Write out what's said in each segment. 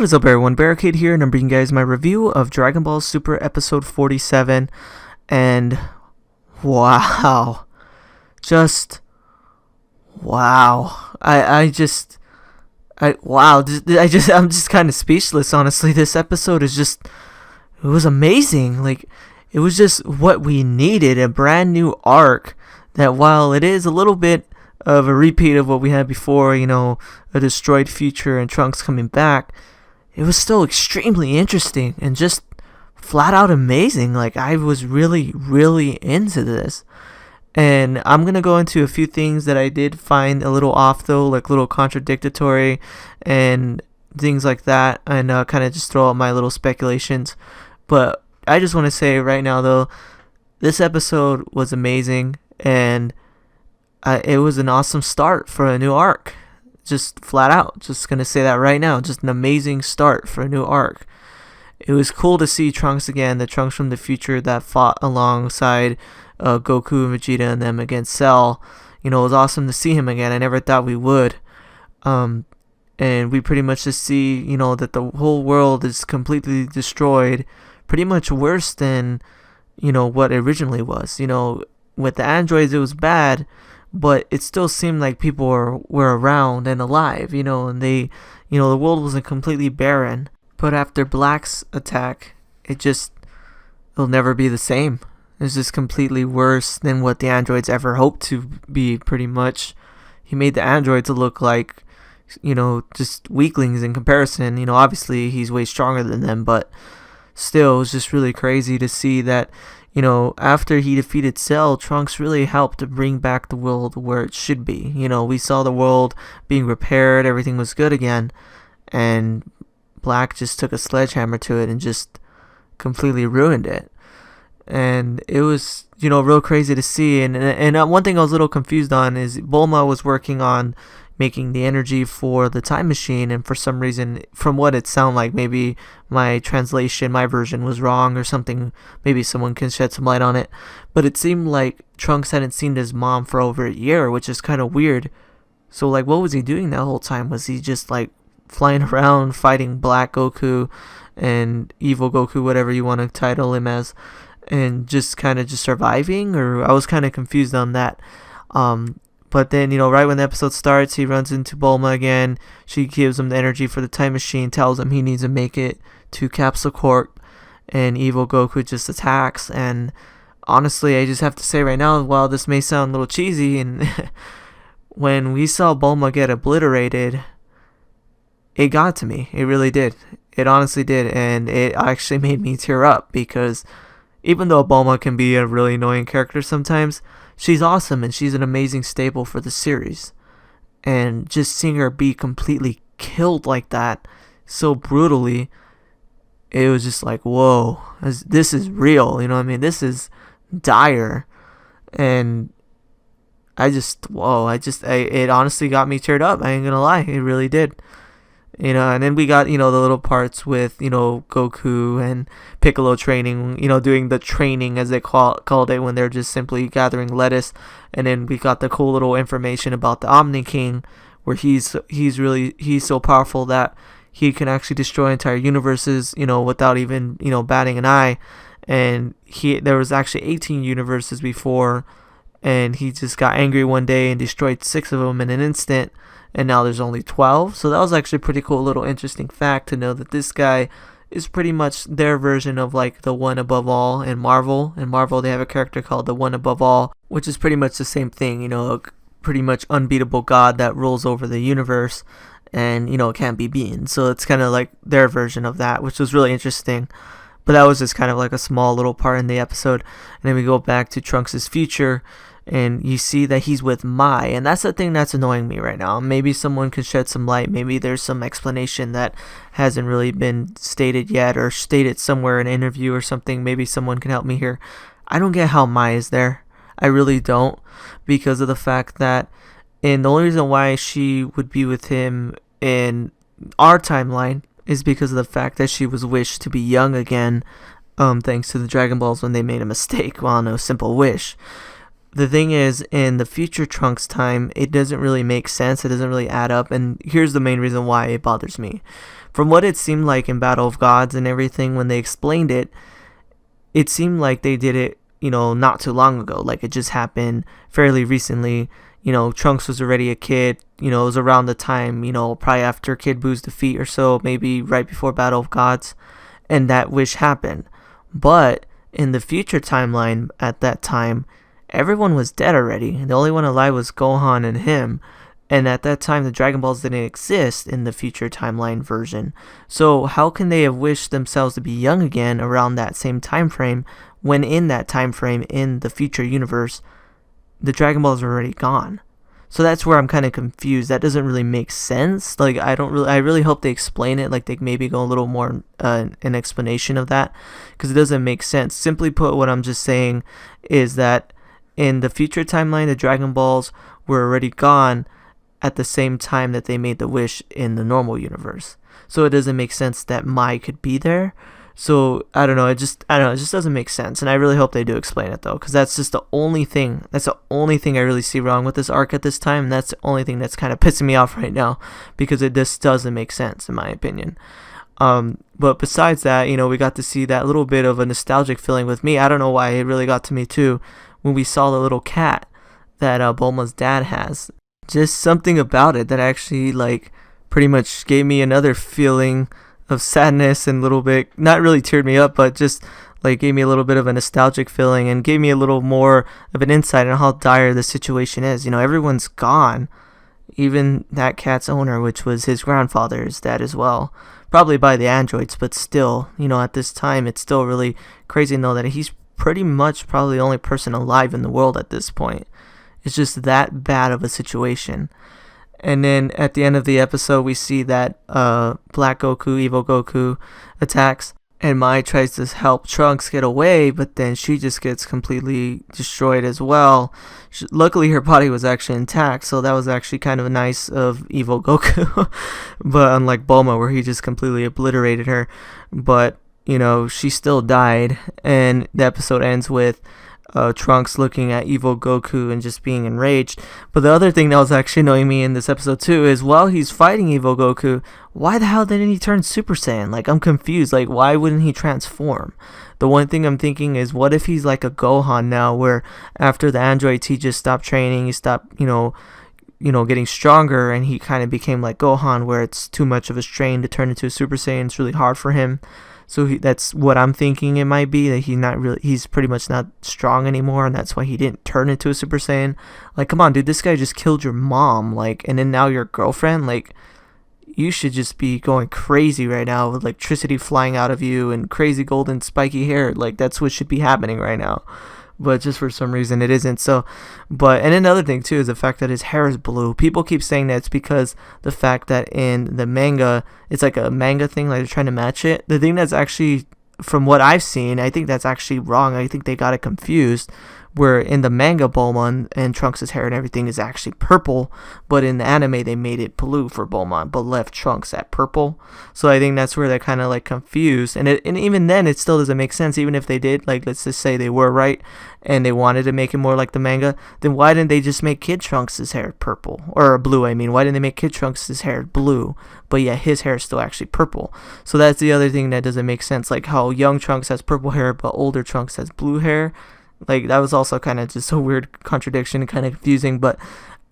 What is up, everyone? Barricade here, and I'm bringing you guys my review of Dragon Ball Super Episode 47. And wow, just wow. I'm just kind of speechless. Honestly, this episode is it was amazing. Like, it was just what we needed, a brand new arc. That while it is a little bit of a repeat of what we had before, a destroyed future and Trunks coming back, it was still extremely interesting and just flat out amazing. Like, I was really, really into this. And I'm going to go into a few things that I did find a little off, though, like little contradictory and things like that, and kind of just throw out my little speculations. But I just want to say right now, though, this episode was amazing, and it was an awesome start for a new arc. Just flat out. Just going to say that right now. Just an amazing start for a new arc. It was cool to see Trunks again, the Trunks from the future that fought alongside Goku and Vegeta and them against Cell. It was awesome to see him again. I never thought we would. And we pretty much just see, that the whole world is completely destroyed. Pretty much worse than, what it originally was. With the androids, it was bad, but it still seemed like people were around and alive, and they, the world wasn't completely barren. But after Black's attack, it'll never be the same. It's just completely worse than what the androids ever hoped to be, pretty much. He made the androids look like, just weaklings in comparison. Obviously he's way stronger than them, but still, it was just really crazy to see that, after he defeated Cell, Trunks really helped to bring back the world where it should be. We saw the world being repaired, everything was good again, and Black just took a sledgehammer to it and just completely ruined it. And it was, real crazy to see. And one thing I was a little confused on is Bulma was working on making the energy for the time machine, and for some reason, from what it sounded like, maybe my translation, my version was wrong or something. Maybe someone can shed some light on it. But it seemed like Trunks hadn't seen his mom for over a year, which is kind of weird. So, like, what was he doing that whole time? Was he just, like, flying around fighting Black Goku and Evil Goku, whatever you want to title him as, and just kind of just surviving? Or I was kind of confused on that. But then, right when the episode starts, he runs into Bulma again. She gives him the energy for the time machine, tells him he needs to make it to Capsule Corp, and Evil Goku just attacks. And honestly, I just have to say right now, while this may sound a little cheesy, and when we saw Bulma get obliterated, it got to me. It really did. It honestly did, and it actually made me tear up, because even though Bulma can be a really annoying character sometimes, she's awesome, and she's an amazing staple for the series. And just seeing her be completely killed like that, so brutally, it was just like, whoa, this is real, this is dire. And it honestly got me teared up, I ain't gonna lie, it really did. And then we got, the little parts with, Goku and Piccolo training, doing the training as they called it, when they're just simply gathering lettuce. And then we got the cool little information about the Omni King, where he's so powerful that he can actually destroy entire universes, without even, batting an eye. And there was actually 18 universes before, and he just got angry one day and destroyed 6 of them in an instant. And now there's only 12. So that was actually a pretty cool little interesting fact to know, that this guy is pretty much their version of like the One Above All in Marvel. In Marvel, they have a character called the One Above All, which is pretty much the same thing, a pretty much unbeatable god that rules over the universe and, can't be beaten. So it's kind of like their version of that, which was really interesting. But that was just kind of like a small little part in the episode. And then we go back to Trunks' future, and you see that he's with Mai, and that's the thing that's annoying me right now. Maybe someone could shed some light. Maybe there's some explanation that hasn't really been stated yet, or stated somewhere in an interview or something. Maybe someone can help me here. I don't get how Mai is there. I really don't, because of the fact that, and the only reason why she would be with him in our timeline is because of the fact that she was wished to be young again, thanks to the Dragon Balls when they made a mistake. Well, no, simple wish. The thing is, in the future Trunks time, it doesn't really make sense. It doesn't really add up. And here's the main reason why it bothers me. from what it seemed like in Battle of Gods and everything when they explained it, it seemed like they did it, not too long ago. Like it just happened fairly recently. Trunks was already a kid. It was around the time, probably after Kid Buu's defeat or so, maybe right before Battle of Gods, and that wish happened. But in the future timeline at that time, everyone was dead already. The only one alive was Gohan and him. And at that time, the Dragon Balls didn't exist in the future timeline version. So how can they have wished themselves to be young again around that same time frame when in that time frame in the future universe, the Dragon Balls are already gone? So that's where I'm kind of confused. That doesn't really make sense. Like I really hope they explain it. Like they maybe go a little more an explanation of that, because it doesn't make sense. Simply put, what I'm just saying is that in the future timeline, the Dragon Balls were already gone at the same time that they made the wish in the normal universe. So it doesn't make sense that Mai could be there. So I don't know, it just doesn't make sense. And I really hope they do explain it though, because that's just the only thing I really see wrong with this arc at this time, and that's the only thing that's kind of pissing me off right now, because it just doesn't make sense in my opinion. But besides that, we got to see that little bit of a nostalgic feeling with me. I don't know why, it really got to me too when we saw the little cat that Bulma's dad has. Just something about it that actually pretty much gave me another feeling of sadness, and a little bit, not really teared me up, but just gave me a little bit of a nostalgic feeling and gave me a little more of an insight on how dire the situation is. Everyone's gone, even that cat's owner, which was his grandfather's dad as well, probably by the androids, but still, at this time it's still really crazy to know that he's pretty much probably the only person alive in the world at this point. It's just that bad of a situation. And then at the end of the episode, we see that Black Goku, Evil Goku, attacks, and Mai tries to help Trunks get away, but then she just gets completely destroyed as well. Luckily, her body was actually intact, so that was actually kind of nice of Evil Goku. But unlike Bulma, where he just completely obliterated her, but she still died, and the episode ends with Trunks looking at Evil Goku and just being enraged. But the other thing that was actually annoying me in this episode too is while he's fighting Evil Goku, why the hell didn't he turn Super Saiyan? I'm confused. Why wouldn't he transform? The one thing I'm thinking is, what if he's like a Gohan now, where after the androids he just stopped training, he stopped getting stronger, and he kind of became like Gohan, where it's too much of a strain to turn into a Super Saiyan. It's really hard for him. So that's what I'm thinking it might be, that he's pretty much not strong anymore, and that's why he didn't turn into a Super Saiyan. Come on, dude, this guy just killed your mom, and then now your girlfriend, you should just be going crazy right now with electricity flying out of you and crazy golden spiky hair. That's what should be happening right now. But just for some reason it isn't. So, and another thing too is the fact that his hair is blue. People keep saying that it's because the fact that in the manga, it's like a manga thing, they're trying to match it. The thing that's actually, from what I've seen, I think that's actually wrong. I think they got it confused, where in the manga, Bulma and Trunks' hair and everything is actually purple, but in the anime they made it blue for Bulma, but left Trunks at purple. So I think that's where they're kind of confused, and even then it still doesn't make sense. Even if they did, let's just say they were right and they wanted to make it more like the manga, then why didn't they just make Kid Trunks' hair purple, or blue? Why didn't they make Kid Trunks' hair blue, but yeah, his hair is still actually purple? So that's the other thing that doesn't make sense, how young Trunks has purple hair but older Trunks has blue hair. That was also kind of just a weird contradiction and kind of confusing. But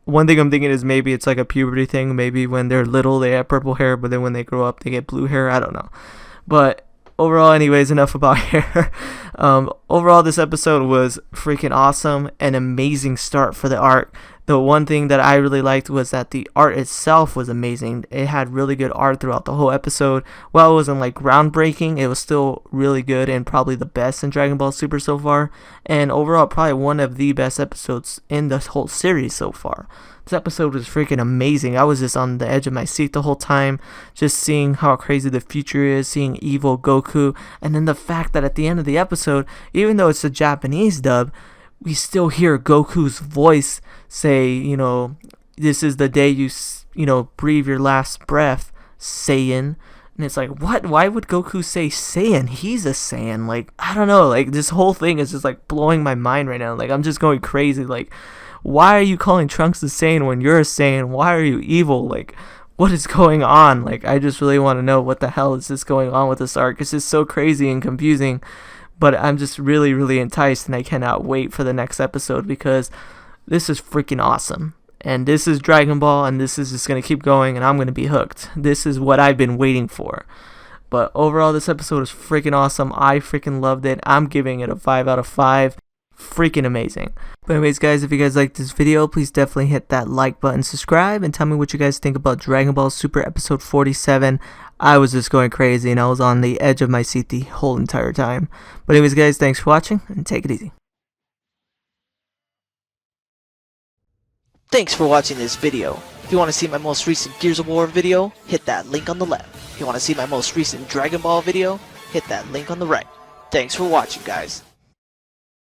one thing I'm thinking is maybe it's a puberty thing. Maybe when they're little they have purple hair, but then when they grow up they get blue hair. I don't know. But overall, anyways, enough about hair. Overall, this episode was freaking awesome. An amazing start for the arc. The one thing that I really liked was that the art itself was amazing. It had really good art throughout the whole episode. While it wasn't groundbreaking, it was still really good and probably the best in Dragon Ball Super so far. And overall, probably one of the best episodes in the whole series so far. This episode was freaking amazing. I was just on the edge of my seat the whole time, just seeing how crazy the future is, seeing Evil Goku, and then the fact that at the end of the episode, even though it's a Japanese dub, we still hear Goku's voice say, this is the day you breathe your last breath, Saiyan. And it's what? Why would Goku say Saiyan? He's a Saiyan. I don't know. This whole thing is just blowing my mind right now. I'm just going crazy. Why are you calling Trunks a Saiyan when you're a Saiyan? Why are you evil? what is going on? Like, I just really want to know what the hell is this going on with this arc. It's just so crazy and confusing, but I'm just really, really enticed, and I cannot wait for the next episode because this is freaking awesome. And this is Dragon Ball, and this is just going to keep going, and I'm going to be hooked. This is what I've been waiting for. But overall, this episode is freaking awesome. I freaking loved it. I'm giving it a 5 out of 5. Freaking amazing. But anyways, guys, if you guys liked this video, please definitely hit that like button, subscribe, and tell me what you guys think about Dragon Ball Super episode 47. I was just going crazy, and I was on the edge of my seat the whole entire time. But anyways, guys, thanks for watching, and take it easy. Thanks for watching this video. If you want to see my most recent Gears of War video, hit that link on the left. If you want to see my most recent Dragon Ball video, hit that link on the right. Thanks for watching, guys.